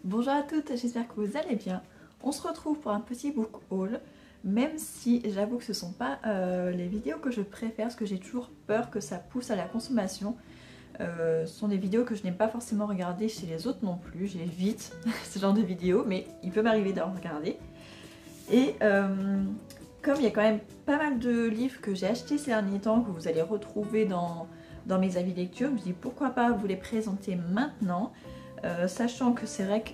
Bonjour à toutes, j'espère que vous allez bien. On se retrouve pour un petit book haul, même si j'avoue que ce ne sont pas les vidéos que je préfère, parce que j'ai toujours peur que ça pousse à la consommation. Ce sont des vidéos que je n'aime pas forcément regarder chez les autres non plus, j'évite ce genre de vidéos, mais il peut m'arriver d'en regarder. Et comme il y a quand même pas mal de livres que j'ai achetés ces derniers temps, que vous allez retrouver dans mes avis lecture, je me dis pourquoi pas vous les présenter maintenant. Sachant que c'est vrai que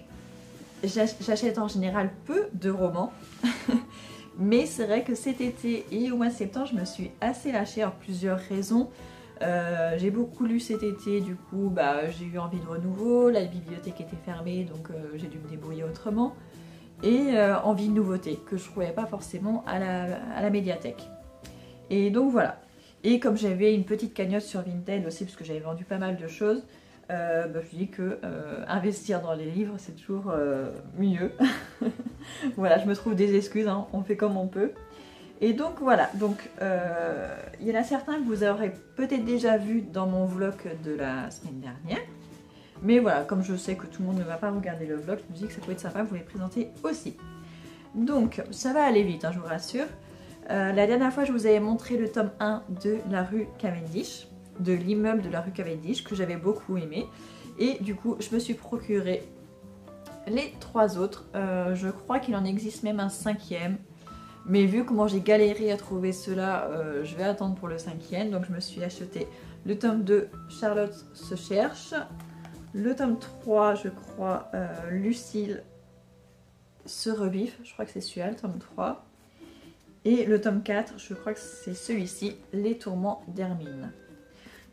j'achète en général peu de romans, mais c'est vrai que cet été et au mois de septembre je me suis assez lâchée pour plusieurs raisons. J'ai beaucoup lu cet été, du coup j'ai eu envie de renouveau, la bibliothèque était fermée donc j'ai dû me débrouiller autrement, et envie de nouveautés que je trouvais pas forcément à la médiathèque. Et donc voilà, et comme j'avais une petite cagnotte sur Vinted aussi parce que j'avais vendu pas mal de choses, je dis que investir dans les livres c'est toujours mieux. Voilà, je me trouve des excuses, hein, on fait comme on peut. Et donc voilà, donc il y en a certains que vous aurez peut-être déjà vu dans mon vlog de la semaine dernière. Mais voilà, comme je sais que tout le monde ne va pas regarder le vlog, je me dis que ça peut être sympa de vous les présenter aussi. Donc ça va aller vite, hein, je vous rassure. La dernière fois je vous avais montré le tome 1 de la rue Cavendish, de l'immeuble de la rue Cavendish, que j'avais beaucoup aimé. Et du coup je me suis procuré les 3 autres. Je crois qu'il en existe même un 5e. Mais vu comment j'ai galéré à trouver cela, je vais attendre pour le 5e. Donc je me suis acheté le tome 2, Charlotte se cherche. Le tome 3, je crois, Lucille se rebiffe. Je crois que c'est celui-là, le tome 3. Et le tome 4, je crois que c'est celui-ci, Les tourments d'Hermine.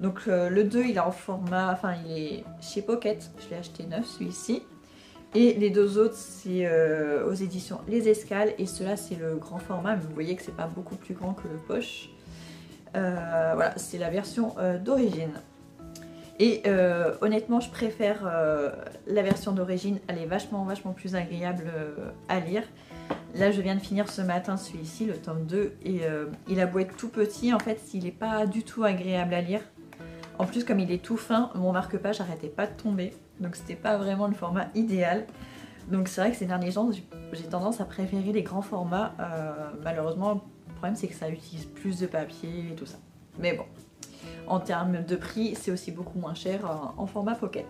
Donc le 2, il est en format, enfin il est chez Pocket, je l'ai acheté neuf celui-ci. Et les 2 autres, c'est aux éditions Les Escales, et ceux-là c'est le grand format, mais vous voyez que c'est pas beaucoup plus grand que le poche. Voilà, c'est la version d'origine. Et honnêtement, je préfère la version d'origine, elle est vachement plus agréable à lire. Là, je viens de finir ce matin celui-ci, le tome 2, et il a beau être tout petit, en fait, il n'est pas du tout agréable à lire. En plus, comme il est tout fin, mon marque-page n'arrêtait pas de tomber, donc c'était pas vraiment le format idéal. Donc c'est vrai que ces derniers temps, j'ai tendance à préférer les grands formats. Malheureusement, le problème c'est que ça utilise plus de papier et tout ça. Mais bon, en termes de prix, c'est aussi beaucoup moins cher en format pocket.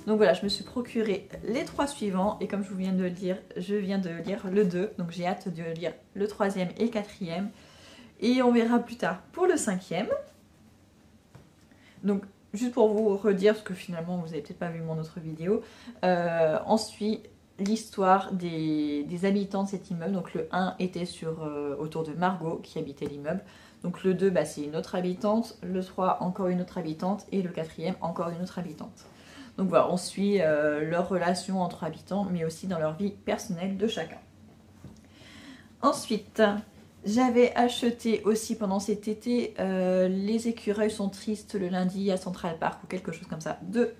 Donc voilà, je me suis procuré les 3 suivants, et comme je vous viens de le dire, je viens de lire le 2, donc j'ai hâte de lire le 3e et 4e, et on verra plus tard pour le 5e. Donc juste pour vous redire, parce que finalement vous avez peut-être pas vu mon autre vidéo, on suit l'histoire des habitants de cet immeuble. Donc le 1 était autour de Margot qui habitait l'immeuble. Donc le 2 c'est une autre habitante, le 3 encore une autre habitante, et le 4e encore une autre habitante. Donc voilà, on suit leur relation entre habitants, mais aussi dans leur vie personnelle de chacun. Ensuite, j'avais acheté aussi pendant cet été Les écureuils sont tristes le lundi à Central Park, ou quelque chose comme ça, de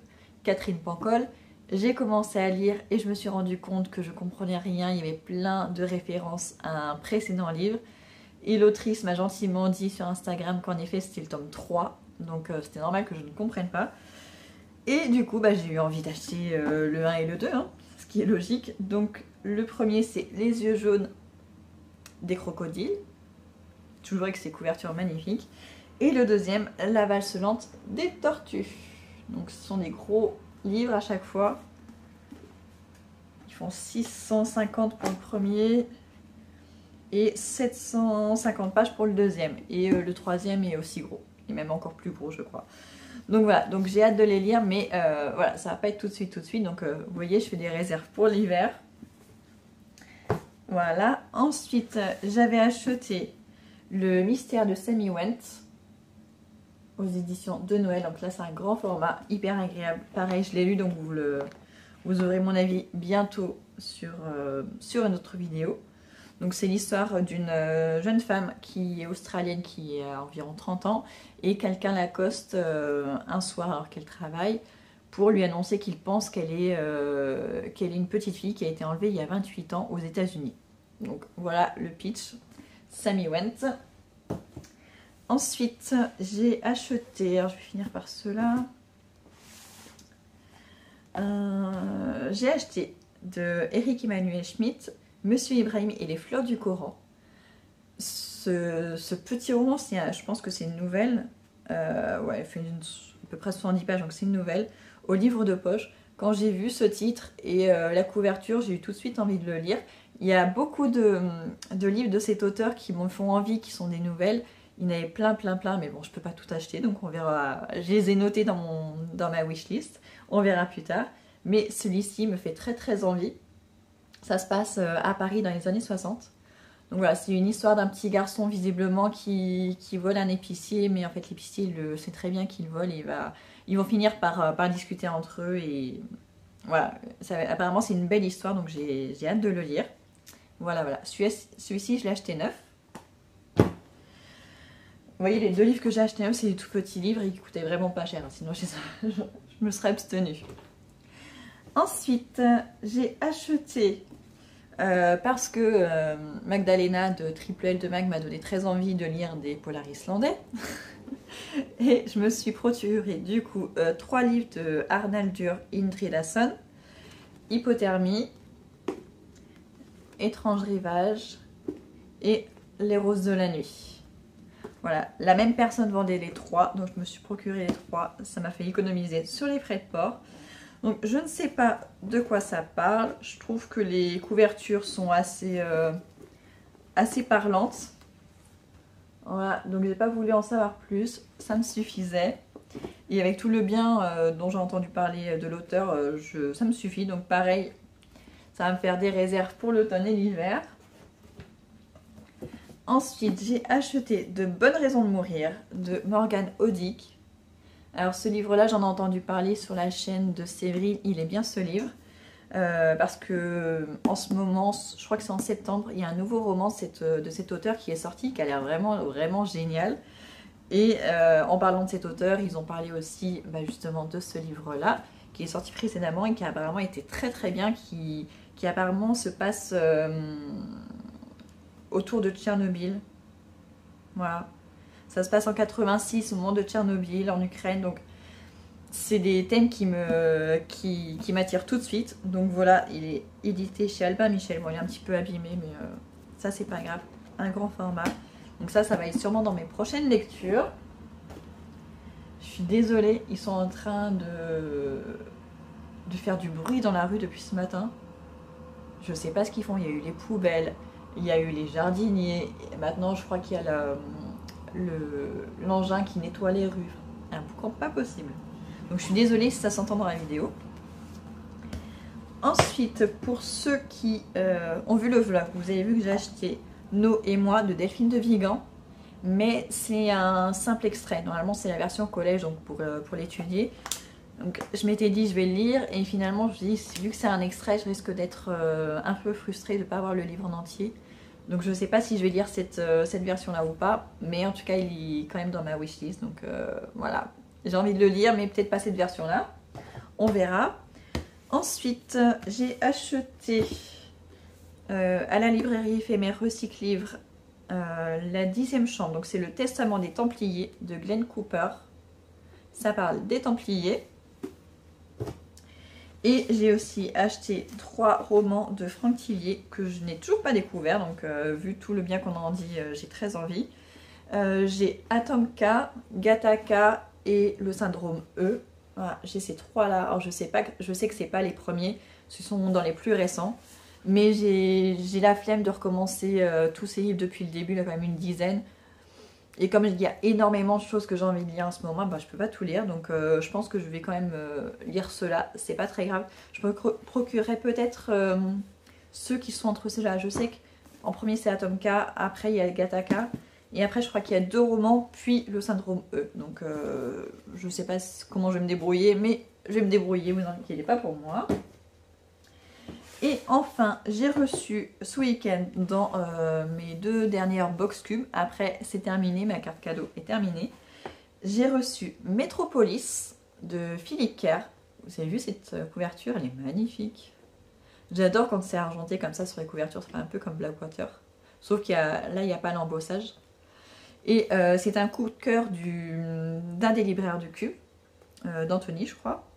Catherine Pancol. J'ai commencé à lire et je me suis rendu compte que je comprenais rien, il y avait plein de références à un précédent livre. Et l'autrice m'a gentiment dit sur Instagram qu'en effet c'était le tome 3, donc c'était normal que je ne comprenne pas. Et du coup j'ai eu envie d'acheter le 1 et le 2, hein, ce qui est logique. Donc le premier c'est Les yeux jaunes des crocodiles, toujours avec ses couvertures magnifiques. Et le deuxième, La valse lente des tortues. Donc ce sont des gros livres à chaque fois. Ils font 650 pour le premier et 750 pages pour le deuxième. Et le troisième est aussi gros, et même encore plus gros je crois. Donc voilà, donc j'ai hâte de les lire, mais voilà, ça va pas être tout de suite. Donc vous voyez, je fais des réserves pour l'hiver. Voilà, ensuite j'avais acheté Le mystère de Sammy Went aux éditions de Noël. Donc là c'est un grand format, hyper agréable. Pareil, je l'ai lu, donc vous aurez mon avis bientôt sur une autre vidéo. Donc c'est l'histoire d'une jeune femme qui est australienne, qui a environ 30 ans, et quelqu'un l'accoste un soir alors qu'elle travaille pour lui annoncer qu'il pense qu'elle est une petite fille qui a été enlevée il y a 28 ans aux États-Unis. Donc voilà le pitch, Sammy Went. Ensuite, j'ai acheté, alors je vais finir par ceux-là. J'ai acheté de Eric Emmanuel Schmitt, Monsieur Ibrahim et les fleurs du Coran. Ce petit roman, je pense que c'est une nouvelle. Ouais, elle fait à peu près 70 pages, donc c'est une nouvelle. Au livre de poche. Quand j'ai vu ce titre et la couverture, j'ai eu tout de suite envie de le lire. Il y a beaucoup de livres de cet auteur qui me font envie, qui sont des nouvelles. Il y en avait plein, mais bon, je peux pas tout acheter, donc on verra. Je les ai notés dans ma wishlist. On verra plus tard. Mais celui-ci me fait très envie. Ça se passe à Paris dans les années 60. Donc voilà, c'est une histoire d'un petit garçon visiblement qui vole un épicier, mais en fait l'épicier il sait très bien qu'il vole et ils vont finir par discuter entre eux et voilà, apparemment c'est une belle histoire donc j'ai hâte de le lire. Voilà. Celui-ci je l'ai acheté neuf. Vous voyez, les deux livres que j'ai achetés neuf, c'est des tout petits livres et qui coûtaient vraiment pas cher, sinon je me serais abstenue. Ensuite, j'ai acheté, parce que Magdalena de Triple L de Mag m'a donné très envie de lire des polars islandais. Et je me suis procuré du coup 3 livres de Arnaldur Indridason, Hypothermie, Étrange rivage et Les roses de la nuit. Voilà, la même personne vendait les 3, donc je me suis procuré les 3. Ça m'a fait économiser sur les frais de port. Donc je ne sais pas de quoi ça parle. Je trouve que les couvertures sont assez parlantes. Voilà, donc j'ai pas voulu en savoir plus. Ça me suffisait. Et avec tout le bien dont j'ai entendu parler de l'auteur, ça me suffit. Donc pareil, ça va me faire des réserves pour l'automne et l'hiver. Ensuite, j'ai acheté De bonnes raisons de mourir de Morgane Audic. Alors ce livre-là, j'en ai entendu parler sur la chaîne de Séverine, il est bien ce livre. Parce que en ce moment, je crois que c'est en septembre, il y a un nouveau roman de cet auteur qui est sorti, qui a l'air vraiment génial. Et en parlant de cet auteur, ils ont parlé aussi justement de ce livre-là, qui est sorti précédemment et qui a apparemment été très bien, qui apparemment se passe autour de Tchernobyl. Voilà. Ça se passe en 86, au moment de Tchernobyl, en Ukraine. Donc, c'est des thèmes qui m'attirent tout de suite. Donc voilà, il est édité chez Albin Michel. Bon, il est un petit peu abîmé, mais ça, c'est pas grave. Un grand format. Donc ça va être sûrement dans mes prochaines lectures. Je suis désolée, ils sont en train de faire du bruit dans la rue depuis ce matin. Je sais pas ce qu'ils font. Il y a eu les poubelles, il y a eu les jardiniers. Et maintenant, je crois qu'il y a l'engin qui nettoie les rues. Un boucan pas possible. Donc je suis désolée si ça s'entend dans la vidéo. Ensuite, pour ceux qui ont vu le vlog, vous avez vu que j'ai acheté No et moi de Delphine de Vigan. Mais c'est un simple extrait. Normalement, c'est la version collège, donc pour l'étudier. Donc je m'étais dit je vais le lire et finalement je me suis dit vu que c'est un extrait, je risque d'être un peu frustrée de ne pas avoir le livre en entier. Donc je ne sais pas si je vais lire cette version là ou pas, mais en tout cas il est quand même dans ma wishlist, donc voilà. J'ai envie de le lire, mais peut-être pas cette version là, on verra. Ensuite j'ai acheté à la librairie éphémère Recycle Livre la 10e chambre, donc c'est le Testament des Templiers de Glenn Cooper. Ça parle des Templiers. Et j'ai aussi acheté 3 romans de Franck Tillier que je n'ai toujours pas découvert. Donc vu tout le bien qu'on en dit, j'ai très envie. J'ai Atomka, Gattaca et le syndrome E. Voilà, j'ai ces 3 là. Alors je sais que c'est pas les premiers, ce sont dans les plus récents. Mais j'ai la flemme de recommencer tous ces livres depuis le début, il y a quand même une dizaine. Et comme il y a énormément de choses que j'ai envie de lire en ce moment, je peux pas tout lire. Donc je pense que je vais quand même lire ceux-là. C'est pas très grave. Je me procurerai peut-être ceux qui sont entre ceux-là. Je sais qu'en premier c'est Atomka, après il y a Gattaca. Et après je crois qu'il y a 2 romans, puis le syndrome E. Donc je sais pas comment je vais me débrouiller, mais je vais me débrouiller, vous inquiétez pas pour moi. Et enfin, j'ai reçu ce week-end dans mes 2 dernières box cubes. Après, c'est terminé, ma carte cadeau est terminée. J'ai reçu Metropolis de Philippe Kerr. Vous avez vu cette couverture, elle est magnifique. J'adore quand c'est argenté comme ça sur les couvertures, ça fait un peu comme Blackwater. Sauf qu'il là, il n'y a pas l'embossage. Et c'est un coup de cœur d'un des libraires du cube, d'Anthony, je crois.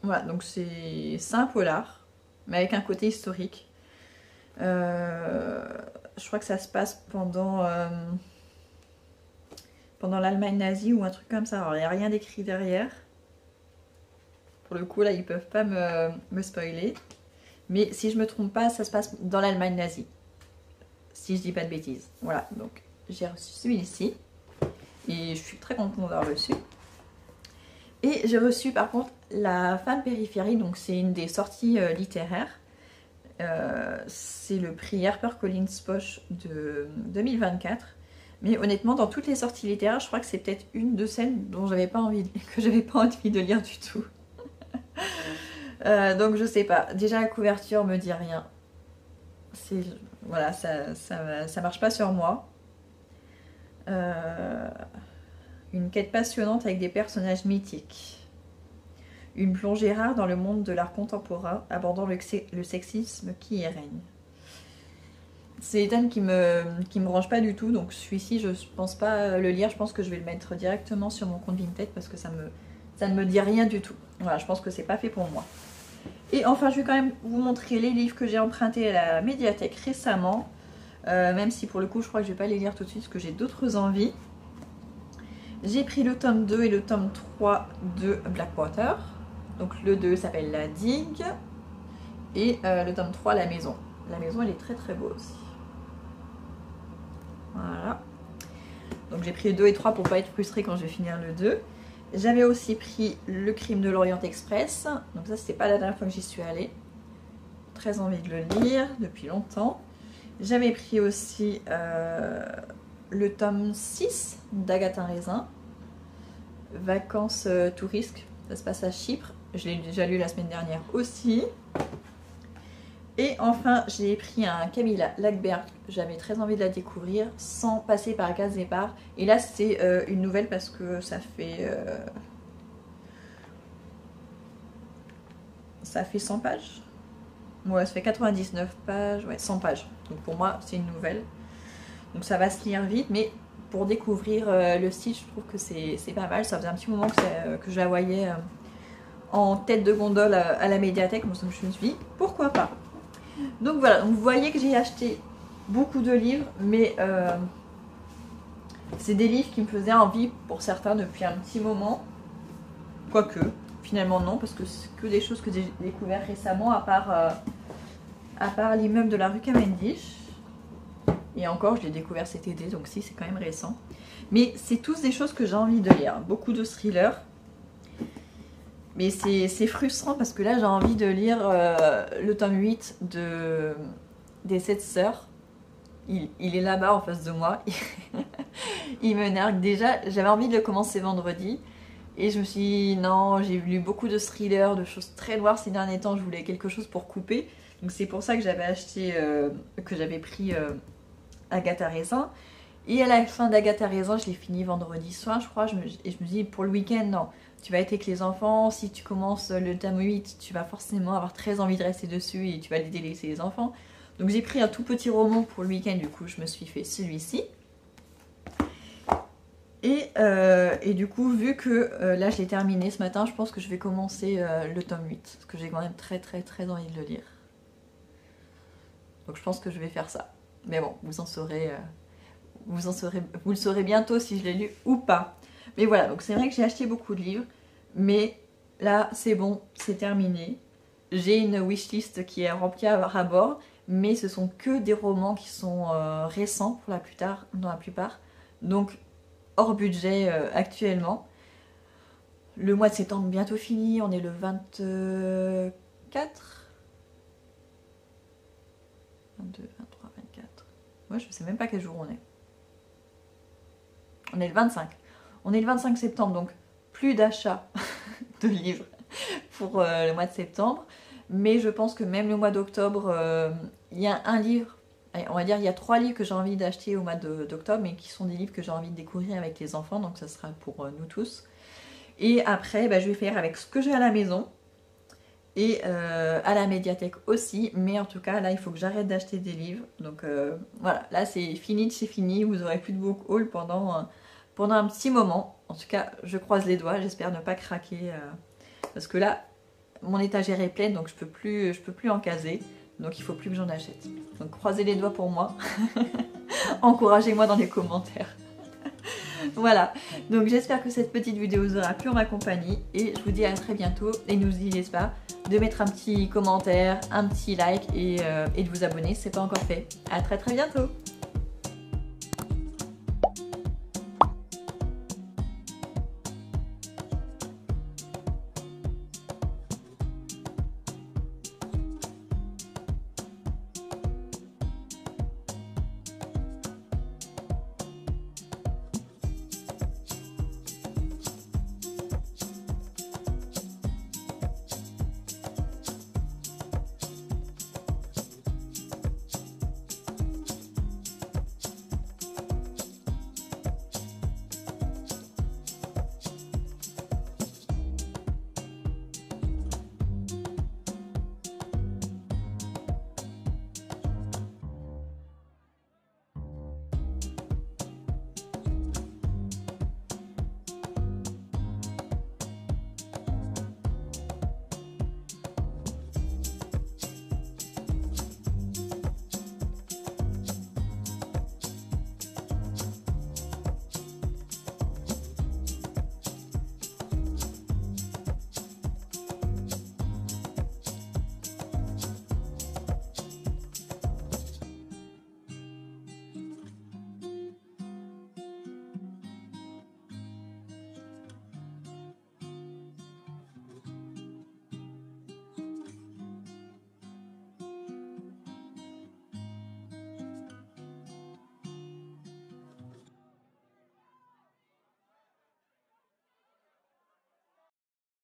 Voilà, donc c'est un polar, mais avec un côté historique. Je crois que ça se passe pendant l'Allemagne nazie ou un truc comme ça. Alors, il n'y a rien d'écrit derrière. Pour le coup, là, ils peuvent pas me spoiler. Mais si je me trompe pas, ça se passe dans l'Allemagne nazie. Si je dis pas de bêtises. Voilà, donc j'ai reçu celui-ci. Et je suis très contente d'avoir reçu. Et j'ai reçu par contre La Femme périphérie. Donc c'est une des sorties littéraires. C'est le prix HarperCollins Poche de 2024. Mais honnêtement, dans toutes les sorties littéraires, je crois que c'est peut-être une de celles dont que j'avais pas envie de lire du tout. Donc je sais pas. Déjà la couverture me dit rien. Voilà, ça marche pas sur moi. Une quête passionnante avec des personnages mythiques. Une plongée rare dans le monde de l'art contemporain, abordant le sexisme qui y règne. C'est des thèmes qui me rangent pas du tout, donc celui-ci je pense pas le lire, je pense que je vais le mettre directement sur mon compte Vinted parce que ça ne me dit rien du tout. Voilà, je pense que c'est pas fait pour moi. Et enfin, je vais quand même vous montrer les livres que j'ai empruntés à la médiathèque récemment, même si pour le coup je crois que je vais pas les lire tout de suite parce que j'ai d'autres envies. J'ai pris le tome 2 et le tome 3 de Blackwater. Donc le 2 s'appelle La Digue et le tome 3 La Maison. La Maison, elle est très très beau aussi. Voilà. Donc j'ai pris le 2 et 3 pour pas être frustrée quand je vais finir le 2. J'avais aussi pris Le Crime de l'Orient Express. Donc ça, c'était pas la dernière fois que j'y suis allée. Très envie de le lire depuis longtemps. J'avais pris aussi le tome 6 d'Agatha Raisin. Vacances touristes. Ça se passe à Chypre. Je l'ai déjà lu la semaine dernière aussi. Et enfin, j'ai pris un Camilla Lackberg. J'avais très envie de la découvrir sans passer par la case départ. Et là, c'est une nouvelle parce que ça fait 100 pages. Ouais, ça fait 99 pages. Ouais, 100 pages. Donc pour moi, c'est une nouvelle. Donc ça va se lire vite. Mais pour découvrir le style, je trouve que c'est pas mal. Ça faisait un petit moment que je la voyais en tête de gondole à la médiathèque. Donc je me suis dit, pourquoi pas. Donc voilà, donc vous voyez que j'ai acheté beaucoup de livres, mais c'est des livres qui me faisaient envie pour certains depuis un petit moment. Quoique, finalement non, parce que c'est que des choses que j'ai découvertes récemment, à part l'immeuble de la rue Cavendish. Et encore, je l'ai découvert cet été, donc si, c'est quand même récent. Mais c'est tous des choses que j'ai envie de lire. Beaucoup de thrillers. Mais c'est frustrant parce que là j'ai envie de lire le tome 8 des 7 sœurs. Il est là-bas en face de moi. Il me nargue. Déjà, j'avais envie de le commencer vendredi. Et je me suis dit non, j'ai lu beaucoup de thrillers, de choses très noires ces derniers temps. Je voulais quelque chose pour couper. Donc c'est pour ça que j'avais acheté, que j'avais pris Agatha Raisin. Et à la fin d'Agatha Raisin, je l'ai fini vendredi soir, je crois. Et je me dis pour le week-end, non. Tu vas être avec les enfants, si tu commences le tome 8, tu vas forcément avoir très envie de rester dessus et tu vas les délaisser les enfants. Donc j'ai pris un tout petit roman pour le week-end, du coup je me suis fait celui-ci. Et du coup, vu que là je l'ai terminé ce matin, je pense que je vais commencer le tome 8. Parce que j'ai quand même très très très envie de le lire. Donc je pense que je vais faire ça. Mais bon, vous le saurez bientôt si je l'ai lu ou pas. Mais voilà, donc c'est vrai que j'ai acheté beaucoup de livres, mais là c'est bon, c'est terminé. J'ai une wishlist qui est remplie à bord, mais ce sont que des romans qui sont récents pour dans la plupart, donc hors budget actuellement. Le mois de septembre bientôt fini, on est le 24 22, 23, 24. Ouais, je sais même pas quel jour on est. On est le 25. On est le 25 septembre, donc plus d'achat de livres pour le mois de septembre. Mais je pense que même le mois d'octobre, il y a un livre, on va dire il y a 3 livres que j'ai envie d'acheter au mois d'octobre, mais qui sont des livres que j'ai envie de découvrir avec les enfants, donc ça sera pour nous tous. Et après, je vais faire avec ce que j'ai à la maison et à la médiathèque aussi. Mais en tout cas, là, il faut que j'arrête d'acheter des livres. Donc voilà, là c'est fini de chez fini. Vous n'aurez plus de book haul pendant un petit moment. En tout cas, je croise les doigts. J'espère ne pas craquer. Parce que là, mon étagère est pleine, donc je peux plus en caser. Donc il faut plus que j'en achète. Donc croisez les doigts pour moi. Encouragez-moi dans les commentaires. Voilà, donc j'espère que cette petite vidéo vous aura plu en ma compagnie. Et je vous dis à très bientôt. Et n'oubliez pas de mettre un petit commentaire, un petit like et de vous abonner si ce n'est pas encore fait. À très bientôt.